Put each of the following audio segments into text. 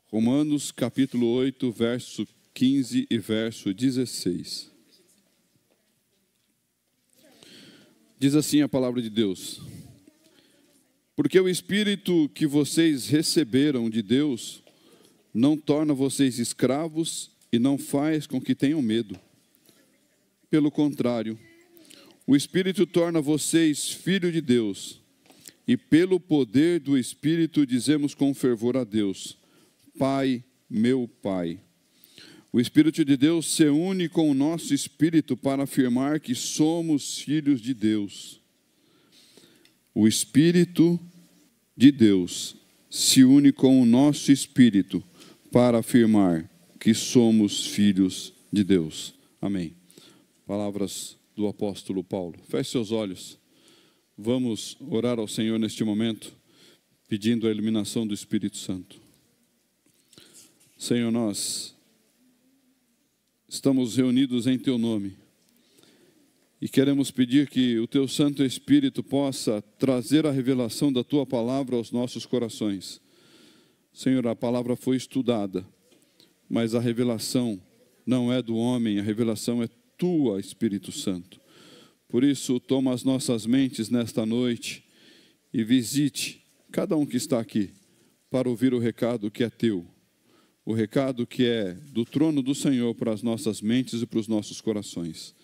Romanos capítulo 8, verso 15 e verso 16. Diz assim a palavra de Deus: porque o Espírito que vocês receberam de Deus não torna vocês escravos e não faz com que tenham medo. Pelo contrário, o Espírito torna vocês filhos de Deus, e pelo poder do Espírito dizemos com fervor a Deus: Pai, meu Pai. O Espírito de Deus se une com o nosso espírito para afirmar que somos filhos de Deus. O Espírito de Deus se une com o nosso espírito para afirmar que somos filhos de Deus. Amém. Palavras do apóstolo Paulo. Feche seus olhos. Vamos orar ao Senhor neste momento, pedindo a iluminação do Espírito Santo. Senhor, nós estamos reunidos em Teu nome e queremos pedir que o Teu Santo Espírito possa trazer a revelação da Tua palavra aos nossos corações. Senhor, a palavra foi estudada, mas a revelação não é do homem, a revelação é Tua, Espírito Santo. Por isso, toma as nossas mentes nesta noite e visite cada um que está aqui para ouvir o recado que é Teu. O recado que é do trono do Senhor para as nossas mentes e para os nossos corações.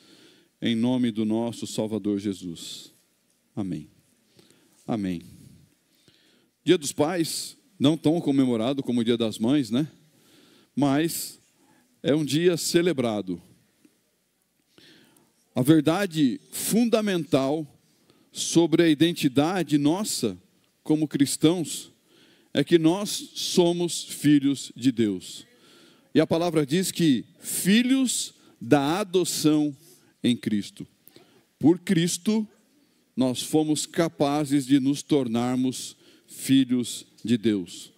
Em nome do nosso Salvador Jesus. Amém. Amém. Dia dos Pais, não tão comemorado como o Dia das Mães, né? Mas é um dia celebrado. A verdade fundamental sobre a identidade nossa como cristãos é que nós somos filhos de Deus. E a palavra diz que filhos da adoção em Cristo. Por Cristo, nós fomos capazes de nos tornarmos filhos de Deus.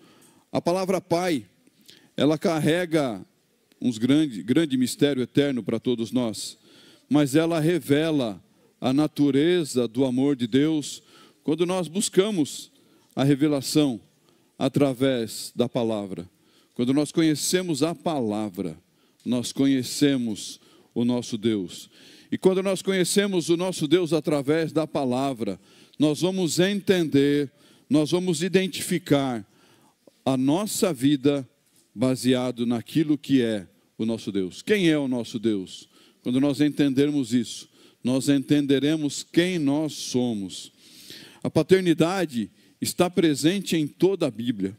A palavra Pai, ela carrega um grande mistério eterno para todos nós, mas ela revela a natureza do amor de Deus quando nós buscamos a revelação através da palavra. Quando nós conhecemos a palavra, nós conhecemos o nosso Deus. E quando nós conhecemos o nosso Deus através da palavra, nós vamos entender, nós vamos identificar a nossa vida baseado naquilo que é o nosso Deus. Quem é o nosso Deus? Quando nós entendermos isso, nós entenderemos quem nós somos. A paternidade está presente em toda a Bíblia.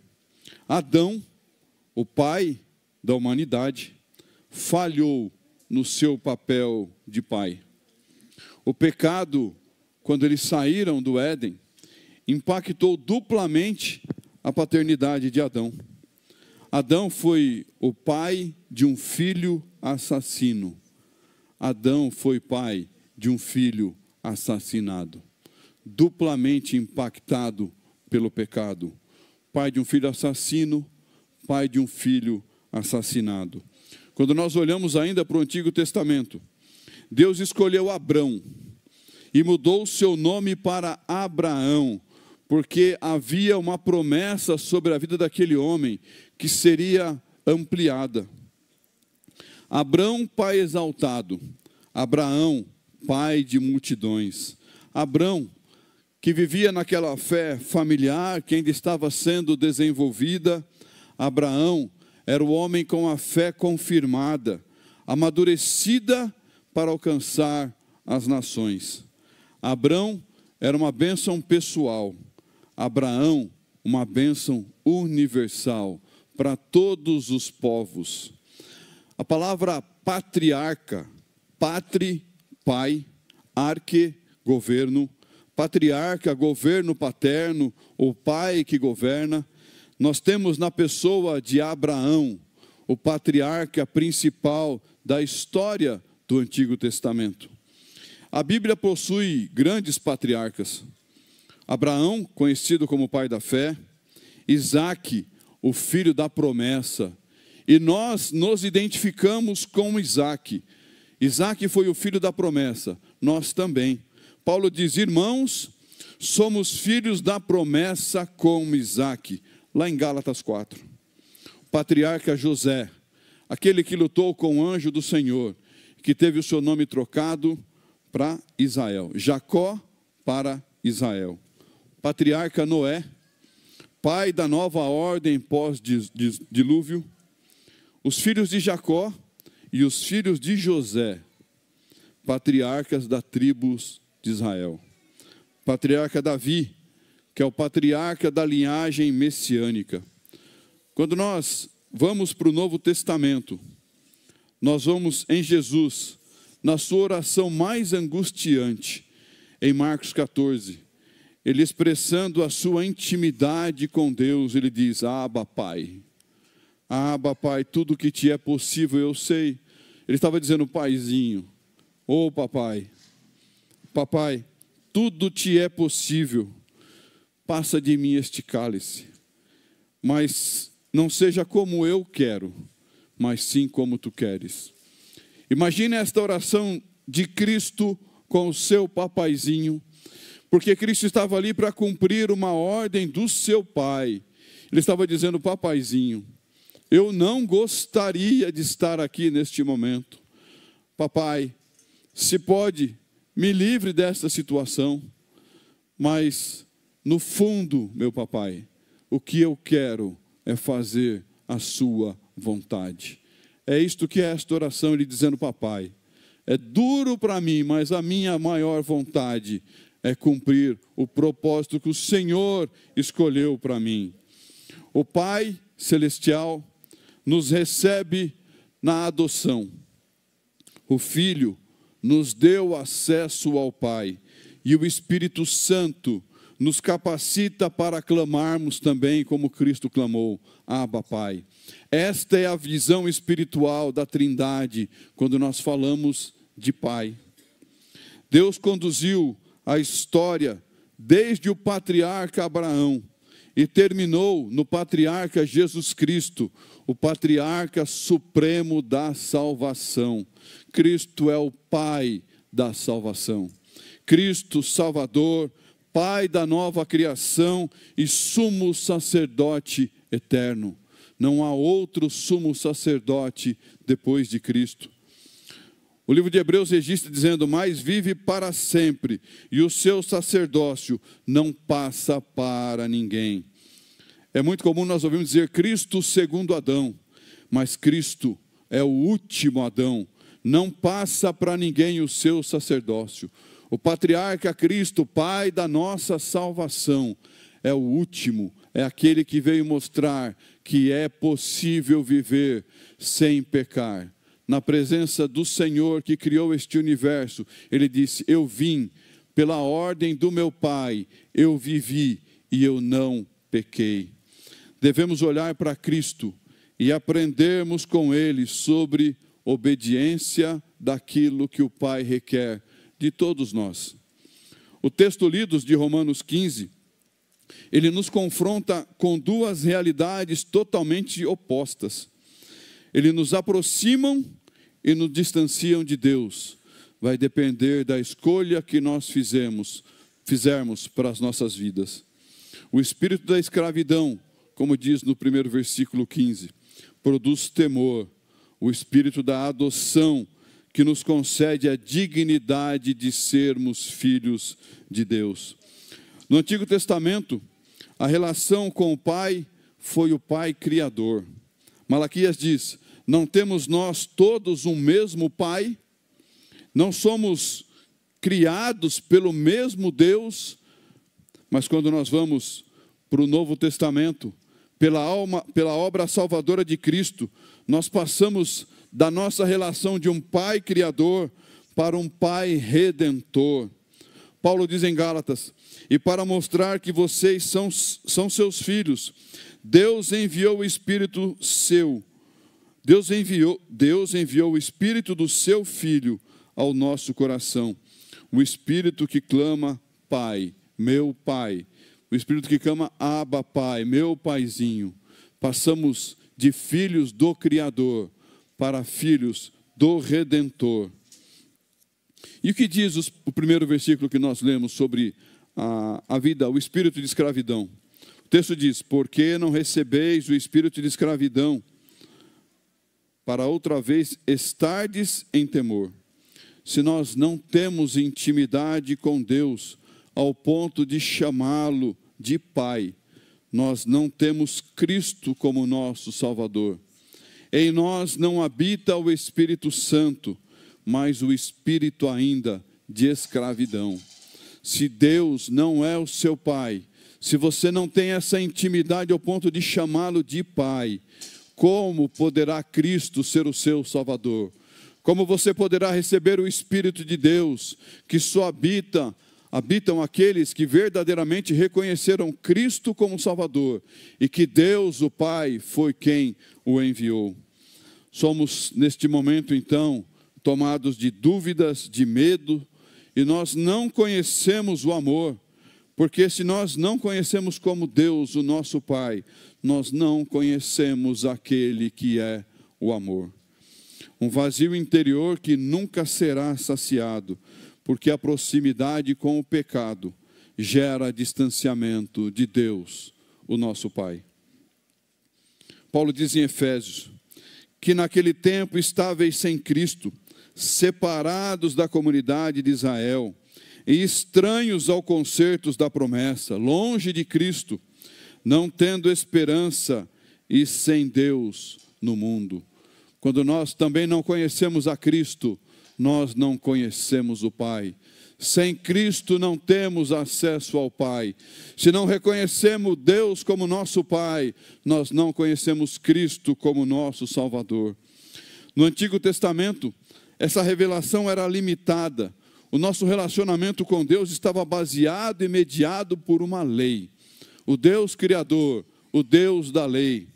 Adão, o pai da humanidade, falhou no seu papel de pai. O pecado, quando eles saíram do Éden, impactou duplamente a paternidade de Adão. Adão foi o pai de um filho assassino. Adão foi pai de um filho assassinado. Duplamente impactado pelo pecado. Pai de um filho assassino, pai de um filho assassinado. Quando nós olhamos ainda para o Antigo Testamento, Deus escolheu Abrão e mudou o seu nome para Abraão, porque havia uma promessa sobre a vida daquele homem que seria ampliada. Abrão, pai exaltado. Abraão, pai de multidões. Abrão, que vivia naquela fé familiar, que ainda estava sendo desenvolvida. Abraão era o homem com a fé confirmada, amadurecida para alcançar as nações. Abrão era uma bênção pessoal. Abraão, uma bênção universal para todos os povos. A palavra patriarca, patri, pai, arque, governo, patriarca, governo paterno, ou pai que governa. Nós temos na pessoa de Abraão, o patriarca principal da história do Antigo Testamento. A Bíblia possui grandes patriarcas. Abraão, conhecido como pai da fé. Isaque, o filho da promessa. E nós nos identificamos com Isaque. Isaque foi o filho da promessa, nós também. Paulo diz: irmãos, somos filhos da promessa como Isaque, lá em Gálatas 4. patriarca José, aquele que lutou com o anjo do Senhor, que teve o seu nome trocado para Israel. Jacó para Israel. Patriarca Noé, pai da nova ordem pós-dilúvio. Os filhos de Jacó e os filhos de José, patriarcas da tribos de Israel. Patriarca Davi, que é o patriarca da linhagem messiânica. Quando nós vamos para o Novo Testamento, nós vamos em Jesus, na sua oração mais angustiante, em Marcos 14, ele expressando a sua intimidade com Deus, ele diz: Abba, Pai. Abba, Pai, tudo que te é possível eu sei. Ele estava dizendo: Paizinho, ô papai, papai, tudo te é possível. Passa de mim este cálice, mas não seja como eu quero, mas sim como tu queres. Imagine esta oração de Cristo com o seu papaizinho, porque Cristo estava ali para cumprir uma ordem do seu pai. Ele estava dizendo: papaizinho, eu não gostaria de estar aqui neste momento. Papai, se pode, me livre desta situação, mas no fundo, meu papai, o que eu quero é fazer a sua vontade. É isto que é esta oração, ele dizendo: papai, é duro para mim, mas a minha maior vontade é cumprir o propósito que o Senhor escolheu para mim. O Pai Celestial nos recebe na adoção. O Filho nos deu acesso ao Pai. E o Espírito Santo nos capacita para clamarmos também como Cristo clamou: Abba, Pai. Esta é a visão espiritual da Trindade quando nós falamos de Pai. Deus conduziu a história desde o patriarca Abraão e terminou no patriarca Jesus Cristo, o patriarca supremo da salvação. Cristo é o Pai da salvação. Cristo Salvador, Pai da nova criação e sumo sacerdote eterno. Não há outro sumo sacerdote depois de Cristo. O livro de Hebreus registra dizendo: mas vive para sempre, e o seu sacerdócio não passa para ninguém. É muito comum nós ouvirmos dizer Cristo segundo Adão, mas Cristo é o último Adão, não passa para ninguém o seu sacerdócio. O patriarca Cristo, Pai da nossa salvação, é o último, é aquele que veio mostrar que é possível viver sem pecar. Na presença do Senhor que criou este universo, ele disse: eu vim pela ordem do meu Pai, eu vivi e eu não pequei. Devemos olhar para Cristo e aprendermos com Ele sobre obediência daquilo que o Pai requer de todos nós. O texto lido de Romanos 15, ele nos confronta com duas realidades totalmente opostas. Eles nos aproximam e nos distanciam de Deus. Vai depender da escolha que nós fizermos para as nossas vidas. O espírito da escravidão, como diz no primeiro versículo 15, produz temor. O espírito da adoção, que nos concede a dignidade de sermos filhos de Deus. No Antigo Testamento, a relação com o Pai foi o Pai Criador. Malaquias diz: não temos nós todos um mesmo Pai? Não somos criados pelo mesmo Deus? Mas quando nós vamos para o Novo Testamento, pela obra salvadora de Cristo, nós passamos da nossa relação de um Pai Criador para um Pai Redentor. Paulo diz em Gálatas: e para mostrar que vocês são seus filhos, Deus enviou o Espírito seu. Deus enviou o Espírito do seu Filho ao nosso coração. O Espírito que clama: Pai, meu Pai. O Espírito que clama: Abba, Pai, meu Paizinho. Passamos de filhos do Criador para filhos do Redentor. E o que diz o primeiro versículo que nós lemos sobre a vida, o espírito de escravidão? O texto diz: porque não recebeis o espírito de escravidão, para outra vez estardes em temor. Se nós não temos intimidade com Deus, ao ponto de chamá-lo de Pai, nós não temos Cristo como nosso Salvador. Em nós não habita o Espírito Santo, mas o espírito ainda de escravidão. Se Deus não é o seu Pai, se você não tem essa intimidade ao ponto de chamá-lo de Pai, como poderá Cristo ser o seu Salvador? Como você poderá receber o Espírito de Deus, que só habitam aqueles que verdadeiramente reconheceram Cristo como Salvador e que Deus, o Pai, foi quem o enviou? Somos, neste momento, então, tomados de dúvidas, de medo, e nós não conhecemos o amor, porque se nós não conhecemos como Deus, o nosso Pai, nós não conhecemos aquele que é o amor. Um vazio interior que nunca será saciado, porque a proximidade com o pecado gera distanciamento de Deus, o nosso Pai. Paulo diz em Efésios que naquele tempo estáveis sem Cristo, separados da comunidade de Israel, e estranhos ao concertos da promessa, longe de Cristo, não tendo esperança e sem Deus no mundo. Quando nós também não conhecemos a Cristo, nós não conhecemos o Pai. Sem Cristo não temos acesso ao Pai. Se não reconhecemos Deus como nosso Pai, nós não conhecemos Cristo como nosso Salvador. No Antigo Testamento, essa revelação era limitada. O nosso relacionamento com Deus estava baseado e mediado por uma lei. O Deus Criador, o Deus da lei.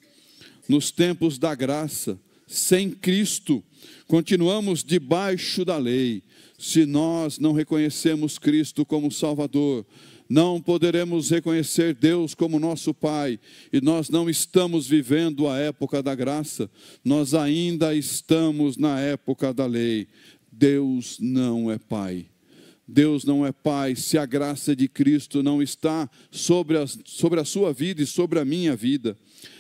Nos tempos da graça, sem Cristo, continuamos debaixo da lei. Se nós não reconhecemos Cristo como Salvador, não poderemos reconhecer Deus como nosso Pai, e nós não estamos vivendo a época da graça, nós ainda estamos na época da lei. Deus não é Pai. Deus não é Pai se a graça de Cristo não está sobre a sua vida e sobre a minha vida.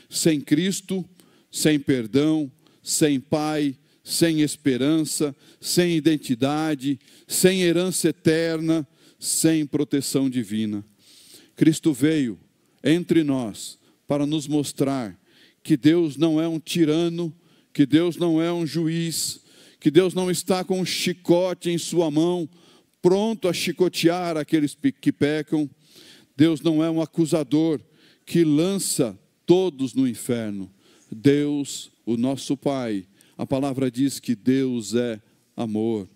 Sem Cristo, sem perdão, sem Pai, sem esperança, sem identidade, sem herança eterna, sem proteção divina. Cristo veio entre nós para nos mostrar que Deus não é um tirano, que Deus não é um juiz, que Deus não está com um chicote em sua mão, pronto a chicotear aqueles que pecam. Deus não é um acusador que lança todos no inferno. Deus, o nosso Pai, a palavra diz que Deus é amor.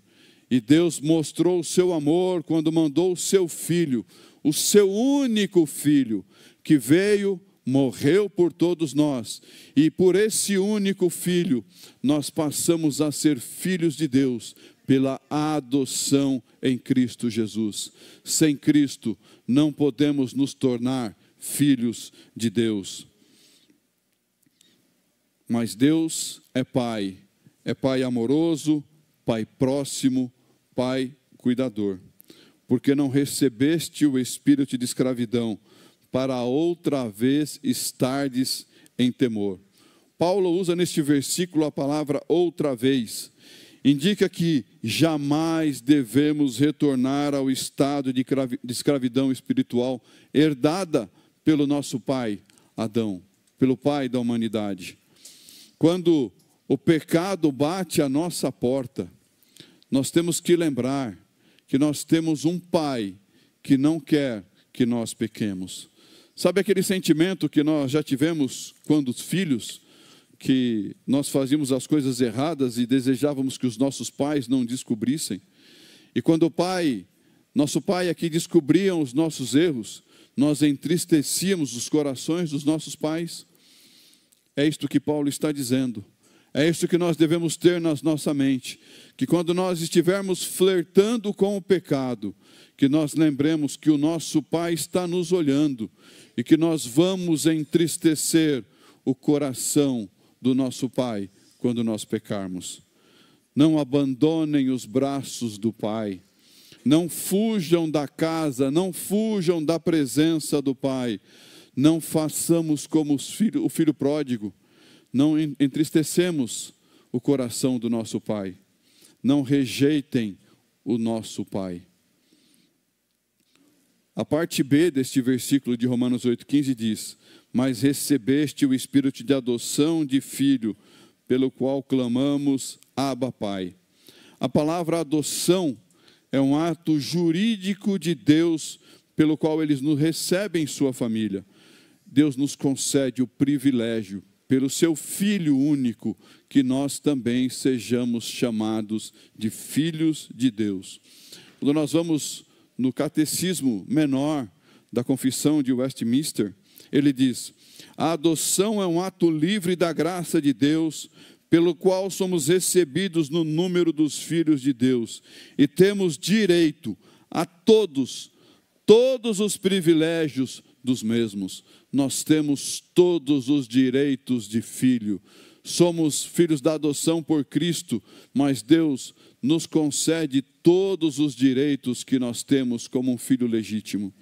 E Deus mostrou o seu amor quando mandou o seu Filho, o seu único Filho, que veio, morreu por todos nós. E por esse único Filho, nós passamos a ser filhos de Deus, pela adoção em Cristo Jesus. Sem Cristo, não podemos nos tornar filhos de Deus. Mas Deus é Pai amoroso, Pai próximo, Pai cuidador. Porque não recebeste o espírito de escravidão, para outra vez estardes em temor. Paulo usa neste versículo a palavra outra vez. Indica que jamais devemos retornar ao estado de escravidão espiritual herdada pelo nosso pai Adão, pelo pai da humanidade. Quando o pecado bate à nossa porta, nós temos que lembrar que nós temos um Pai que não quer que nós pequemos. Sabe aquele sentimento que nós já tivemos quando filhos, que nós fazíamos as coisas erradas e desejávamos que os nossos pais não descobrissem? E quando o pai, nosso pai aqui descobria os nossos erros, nós entristecíamos os corações dos nossos pais. É isto que Paulo está dizendo. É isso que nós devemos ter na nossa mente, que quando nós estivermos flertando com o pecado, que nós lembremos que o nosso Pai está nos olhando e que nós vamos entristecer o coração do nosso Pai quando nós pecarmos. Não abandonem os braços do Pai, não fujam da casa, não fujam da presença do Pai. Não façamos como o filho pródigo, não entristecemos o coração do nosso Pai. Não rejeitem o nosso Pai. A parte B deste versículo de Romanos 8,15 diz: mas recebeste o Espírito de adoção de filho, pelo qual clamamos, Abba, Pai. A palavra adoção é um ato jurídico de Deus, pelo qual eles nos recebem em sua família. Deus nos concede o privilégio, pelo seu Filho único, que nós também sejamos chamados de filhos de Deus. Quando nós vamos no Catecismo Menor da Confissão de Westminster, ele diz: a adoção é um ato livre da graça de Deus, pelo qual somos recebidos no número dos filhos de Deus, e temos direito a todos os privilégios dos mesmos. Nós temos todos os direitos de filho. Somos filhos da adoção por Cristo, mas Deus nos concede todos os direitos que nós temos como um filho legítimo.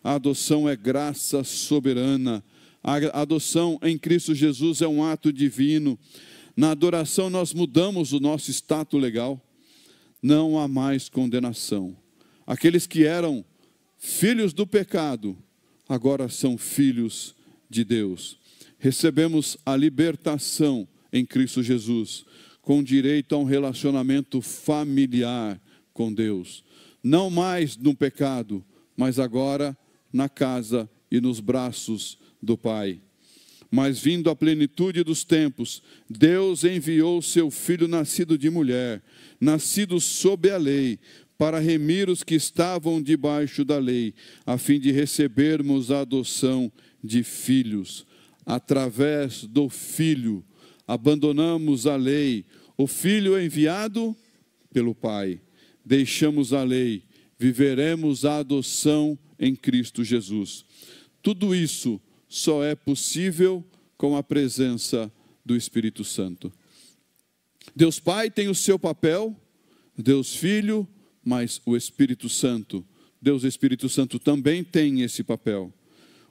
A adoção é graça soberana. A adoção em Cristo Jesus é um ato divino. Na adoração nós mudamos o nosso status legal. Não há mais condenação. Aqueles que eram filhos do pecado, agora são filhos de Deus. Recebemos a libertação em Cristo Jesus, com direito a um relacionamento familiar com Deus. Não mais no pecado, mas agora na casa e nos braços do Pai. Mas vindo à plenitude dos tempos, Deus enviou seu Filho nascido de mulher, nascido sob a lei, para remir os que estavam debaixo da lei, a fim de recebermos a adoção de filhos. Através do Filho, abandonamos a lei. O Filho é enviado pelo Pai. Deixamos a lei, viveremos a adoção em Cristo Jesus. Tudo isso só é possível com a presença do Espírito Santo. Deus Pai tem o seu papel, Deus Filho, mas o Espírito Santo, Deus Espírito Santo também tem esse papel.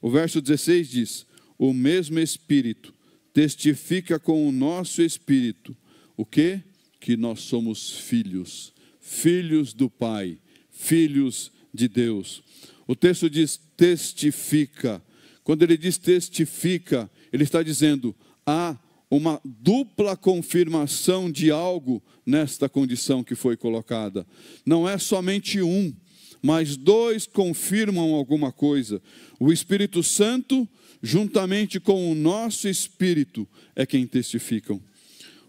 O verso 16 diz: o mesmo Espírito testifica com o nosso Espírito. O quê? Que nós somos filhos, filhos do Pai, filhos de Deus. O texto diz testifica. Quando ele diz testifica, ele está dizendo: há uma dupla confirmação de algo nesta condição que foi colocada. Não é somente um, mas dois confirmam alguma coisa. O Espírito Santo, juntamente com o nosso Espírito, é quem testificam.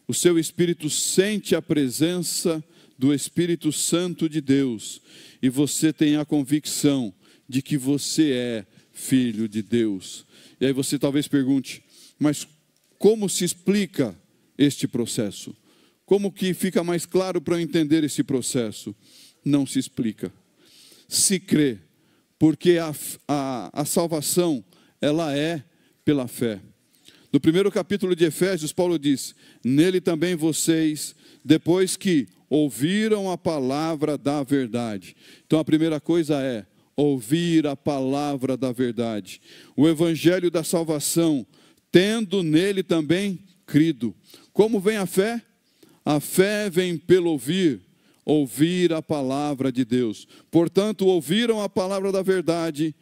O seu Espírito sente a presença do Espírito Santo de Deus, e você tem a convicção de que você é filho de Deus. E aí você talvez pergunte: mas como se explica este processo? Como que fica mais claro para eu entender esse processo? Não se explica. Se crê, porque a salvação, ela é pela fé. No primeiro capítulo de Efésios, Paulo diz: nele também vocês, depois que ouviram a palavra da verdade. Então a primeira coisa é ouvir a palavra da verdade. O evangelho da salvação, tendo nele também crido. Como vem a fé? A fé vem pelo ouvir a palavra de Deus. Portanto, ouviram a palavra da verdade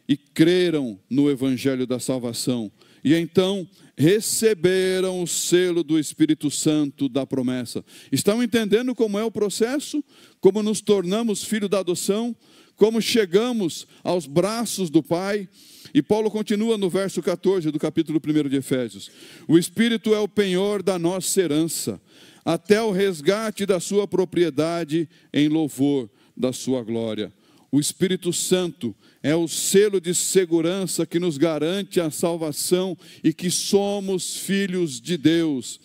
e creram no evangelho da salvação. E então receberam o selo do Espírito Santo da promessa. Estão entendendo como é o processo? Como nos tornamos filhos da adoção? Como chegamos aos braços do Pai? E Paulo continua no verso 14 do capítulo 1 de Efésios: o Espírito é o penhor da nossa herança, até o resgate da sua propriedade em louvor da sua glória. O Espírito Santo é o selo de segurança que nos garante a salvação e que somos filhos de Deus.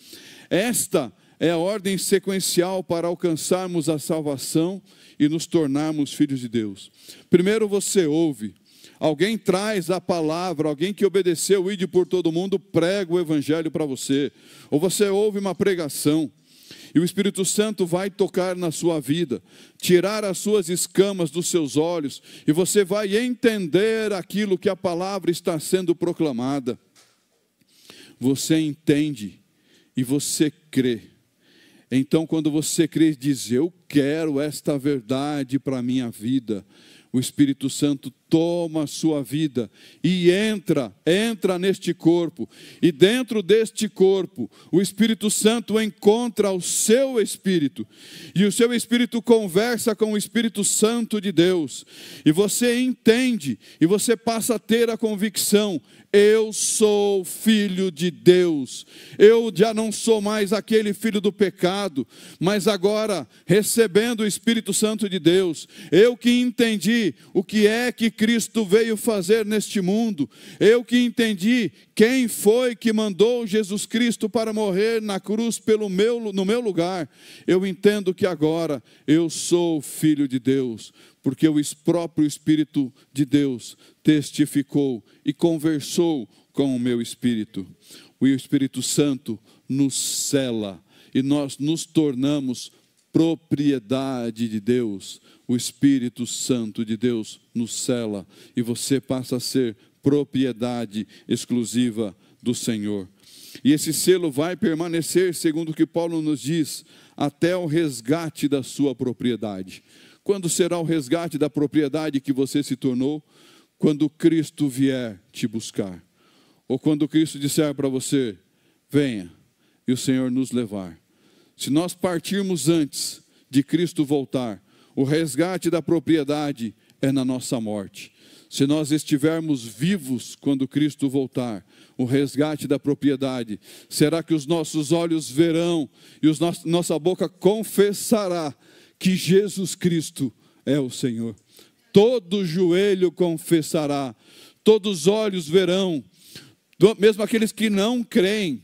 Esta é a ordem sequencial para alcançarmos a salvação e nos tornarmos filhos de Deus. Primeiro você ouve. Alguém traz a palavra, alguém que obedeceu, ide por todo mundo, prega o evangelho para você. Ou você ouve uma pregação. E o Espírito Santo vai tocar na sua vida, tirar as suas escamas dos seus olhos, e você vai entender aquilo que a palavra está sendo proclamada. Você entende e você crê. Então, quando você crê e diz, eu quero esta verdade para a minha vida, o Espírito Santo toma a sua vida e entra neste corpo. E dentro deste corpo, o Espírito Santo encontra o seu espírito. E o seu espírito conversa com o Espírito Santo de Deus. E você entende, e você passa a ter a convicção, eu sou filho de Deus. Eu já não sou mais aquele filho do pecado, mas agora, recebendo o Espírito Santo de Deus, eu que entendi o que é que Cristo veio fazer neste mundo, eu que entendi quem foi que mandou Jesus Cristo para morrer na cruz no meu lugar, eu entendo que agora eu sou filho de Deus, porque o próprio Espírito de Deus testificou e conversou com o meu espírito. O Espírito Santo nos cela e nós nos tornamos propriedade de Deus. O Espírito Santo de Deus nos cela e você passa a ser propriedade exclusiva do Senhor. E esse selo vai permanecer, segundo o que Paulo nos diz, até o resgate da sua propriedade. Quando será o resgate da propriedade que você se tornou? Quando Cristo vier te buscar. Ou quando Cristo disser para você, venha, e o Senhor nos levar. Se nós partirmos antes de Cristo voltar, o resgate da propriedade é na nossa morte. Se nós estivermos vivos quando Cristo voltar, o resgate da propriedade será que os nossos olhos verão e nossa boca confessará que Jesus Cristo é o Senhor. Todo joelho confessará, todos os olhos verão, mesmo aqueles que não creem,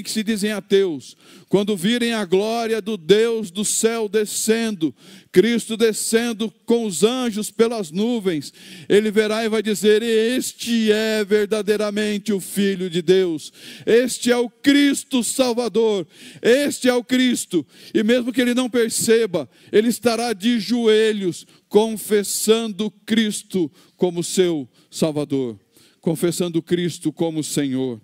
que se dizem ateus, quando virem a glória do Deus do céu descendo, Cristo descendo com os anjos pelas nuvens, ele verá e vai dizer, este é verdadeiramente o Filho de Deus, este é o Cristo Salvador, este é o Cristo, e mesmo que ele não perceba, ele estará de joelhos, confessando Cristo como seu Salvador, confessando Cristo como Senhor.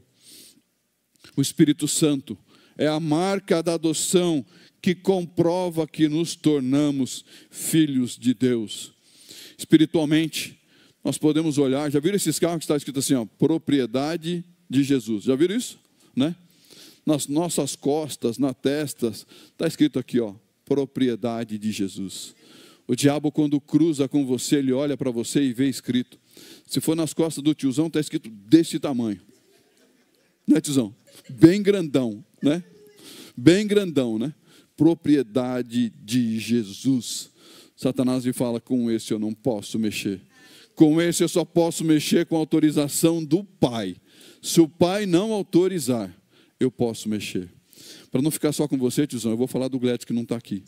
O Espírito Santo é a marca da adoção que comprova que nos tornamos filhos de Deus. Espiritualmente, nós podemos olhar, já viram esses carros que está escrito assim, ó, propriedade de Jesus, já viram isso? Né? Nas nossas costas, na testa, está escrito aqui, ó, propriedade de Jesus. O diabo quando cruza com você, ele olha para você e vê escrito. Se for nas costas do tiozão, está escrito desse tamanho. Né, tiozão? Bem grandão, né? Bem grandão, né? Propriedade de Jesus. Satanás me fala, com esse eu não posso mexer. Com esse eu só posso mexer com a autorização do Pai. Se o Pai não autorizar, eu posso mexer. Para não ficar só com você, tiozão, eu vou falar do Gledes que não está aqui.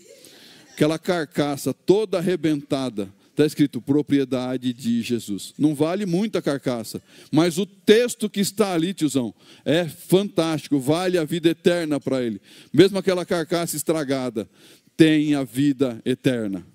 Aquela carcaça toda arrebentada, está escrito propriedade de Jesus. Não vale muito a carcaça, mas o texto que está ali, tiozão, é fantástico, vale a vida eterna para ele. Mesmo aquela carcaça estragada, tem a vida eterna.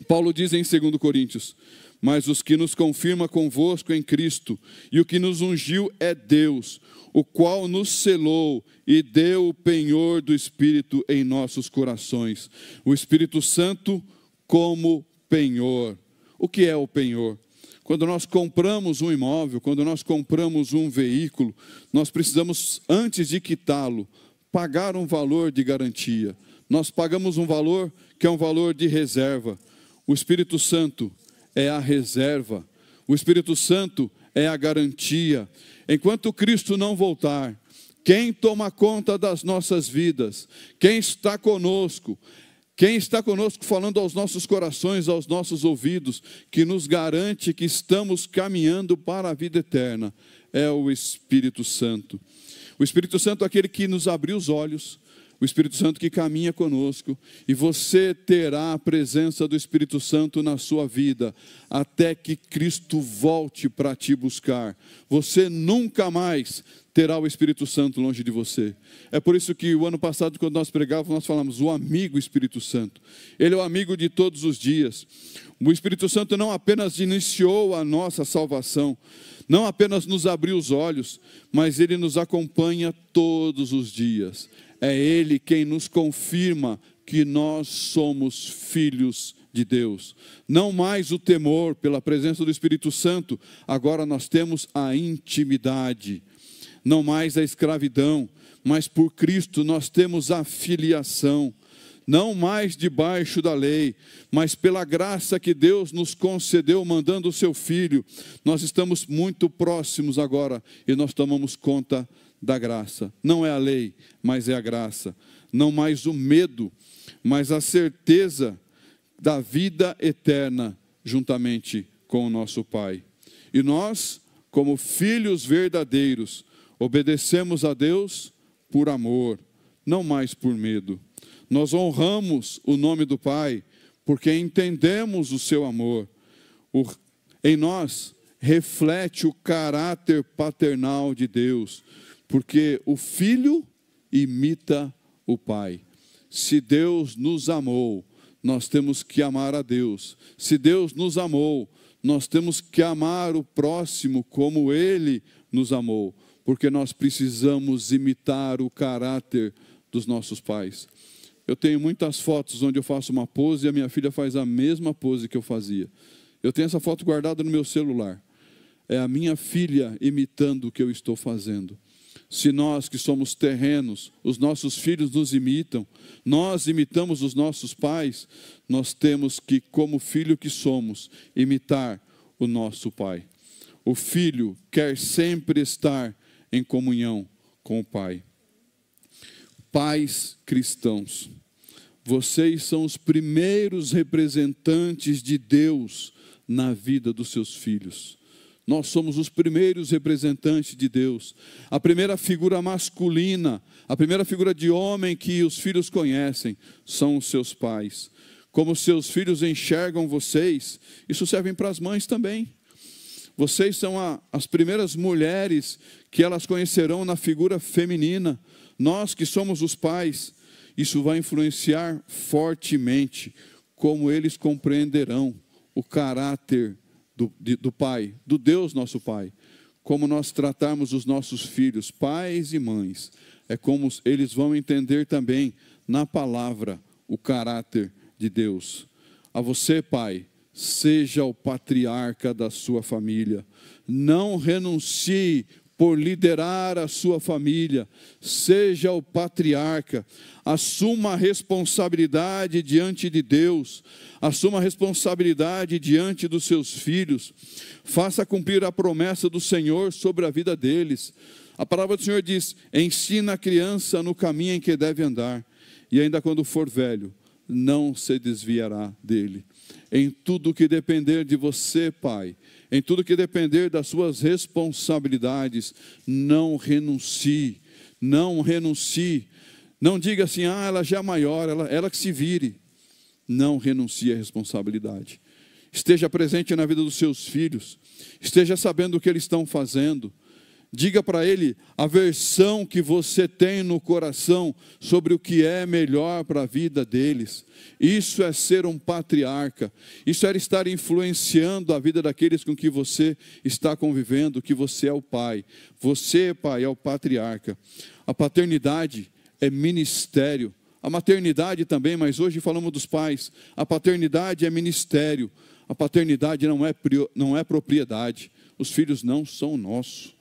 Paulo diz em 2 Coríntios, mas os que nos confirma convosco em Cristo, e o que nos ungiu é Deus, o qual nos selou e deu o penhor do Espírito em nossos corações. O Espírito Santo como penhor. O que é o penhor? Quando nós compramos um imóvel, quando nós compramos um veículo, nós precisamos, antes de quitá-lo, pagar um valor de garantia. Nós pagamos um valor que é um valor de reserva. O Espírito Santo é a reserva. O Espírito Santo é a garantia. Enquanto Cristo não voltar, quem toma conta das nossas vidas, quem está conosco falando aos nossos corações, aos nossos ouvidos, que nos garante que estamos caminhando para a vida eterna, é o Espírito Santo. O Espírito Santo é aquele que nos abriu os olhos, o Espírito Santo que caminha conosco, e você terá a presença do Espírito Santo na sua vida, até que Cristo volte para te buscar. Você nunca mais terá o Espírito Santo longe de você. É por isso que o ano passado, quando nós pregávamos, nós falamos, o amigo Espírito Santo. Ele é o amigo de todos os dias. O Espírito Santo não apenas iniciou a nossa salvação, não apenas nos abriu os olhos, mas ele nos acompanha todos os dias. É ele quem nos confirma que nós somos filhos de Deus. Não mais o temor pela presença do Espírito Santo, agora nós temos a intimidade. Não mais a escravidão, mas por Cristo nós temos a filiação. Não mais debaixo da lei, mas pela graça que Deus nos concedeu, mandando o seu Filho, nós estamos muito próximos agora e nós tomamos conta da graça. Não é a lei, mas é a graça. Não mais o medo, mas a certeza da vida eterna juntamente com o nosso Pai. E nós, como filhos verdadeiros, obedecemos a Deus por amor, não mais por medo. Nós honramos o nome do Pai, porque entendemos o seu amor. Em nós reflete o caráter paternal de Deus, porque o Filho imita o Pai. Se Deus nos amou, nós temos que amar a Deus. Se Deus nos amou, nós temos que amar o próximo como Ele nos amou, porque nós precisamos imitar o caráter dos nossos pais. Eu tenho muitas fotos onde eu faço uma pose e a minha filha faz a mesma pose que eu fazia. Eu tenho essa foto guardada no meu celular. É a minha filha imitando o que eu estou fazendo. Se nós que somos terrenos, os nossos filhos nos imitam, nós imitamos os nossos pais, nós temos que, como filho que somos, imitar o nosso pai. O filho quer sempre estar em comunhão com o Pai. Pais cristãos, vocês são os primeiros representantes de Deus na vida dos seus filhos. Nós somos os primeiros representantes de Deus. A primeira figura masculina, a primeira figura de homem que os filhos conhecem são os seus pais. Como seus filhos enxergam vocês, isso serve para as mães também. Vocês são as primeiras mulheres que elas conhecerão na figura feminina. Nós que somos os pais, isso vai influenciar fortemente como eles compreenderão o caráter do Pai, do Deus nosso Pai. Como nós tratarmos os nossos filhos, pais e mães, é como eles vão entender também na palavra o caráter de Deus. A você, pai, seja o patriarca da sua família. Não renuncie por liderar a sua família. Seja o patriarca. Assuma a responsabilidade diante de Deus. Assuma a responsabilidade diante dos seus filhos. Faça cumprir a promessa do Senhor sobre a vida deles. A palavra do Senhor diz: ensina a criança no caminho em que deve andar, e ainda quando for velho, não se desviará dele. Em tudo que depender de você, pai, em tudo que depender das suas responsabilidades, não renuncie, não renuncie. Não diga assim, ela já é maior, ela que se vire. Não renuncie à responsabilidade. Esteja presente na vida dos seus filhos, esteja sabendo o que eles estão fazendo. Diga para ele a versão que você tem no coração sobre o que é melhor para a vida deles. Isso é ser um patriarca. Isso é estar influenciando a vida daqueles com que você está convivendo, que você é o pai. Você, pai, é o patriarca. A paternidade é ministério. A maternidade também, mas hoje falamos dos pais. A paternidade é ministério. A paternidade não é propriedade. Os filhos não são nossos.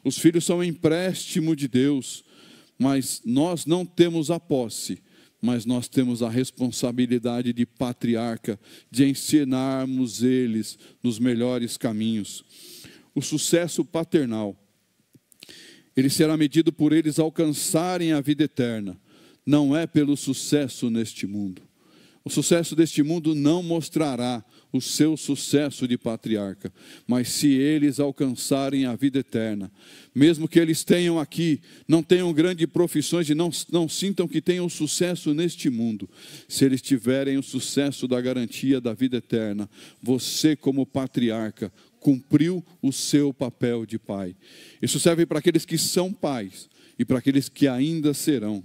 Os filhos são um empréstimo de Deus, mas nós não temos a posse, mas nós temos a responsabilidade de patriarca, de ensinarmos eles nos melhores caminhos. O sucesso paternal, ele será medido por eles alcançarem a vida eterna, não é pelo sucesso neste mundo. O sucesso deste mundo não mostrará o seu sucesso de patriarca, mas se eles alcançarem a vida eterna, mesmo que eles tenham aqui, não tenham grandes profissões e não sintam que tenham sucesso neste mundo, se eles tiverem o sucesso da garantia da vida eterna, você como patriarca cumpriu o seu papel de pai. Isso serve para aqueles que são pais e para aqueles que ainda serão.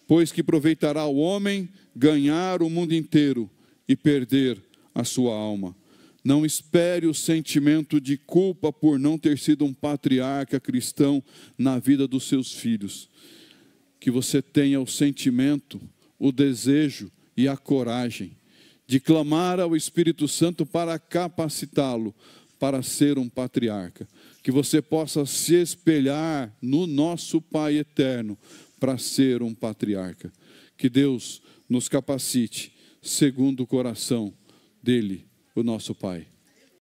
Pois que aproveitará o homem ganhar o mundo inteiro e perder a sua alma. Não espere o sentimento de culpa por não ter sido um patriarca cristão na vida dos seus filhos. Que você tenha o sentimento, o desejo e a coragem de clamar ao Espírito Santo para capacitá-lo para ser um patriarca. Que você possa se espelhar no nosso Pai eterno para ser um patriarca. Que Deus nos capacite segundo o coração dele, o nosso Pai.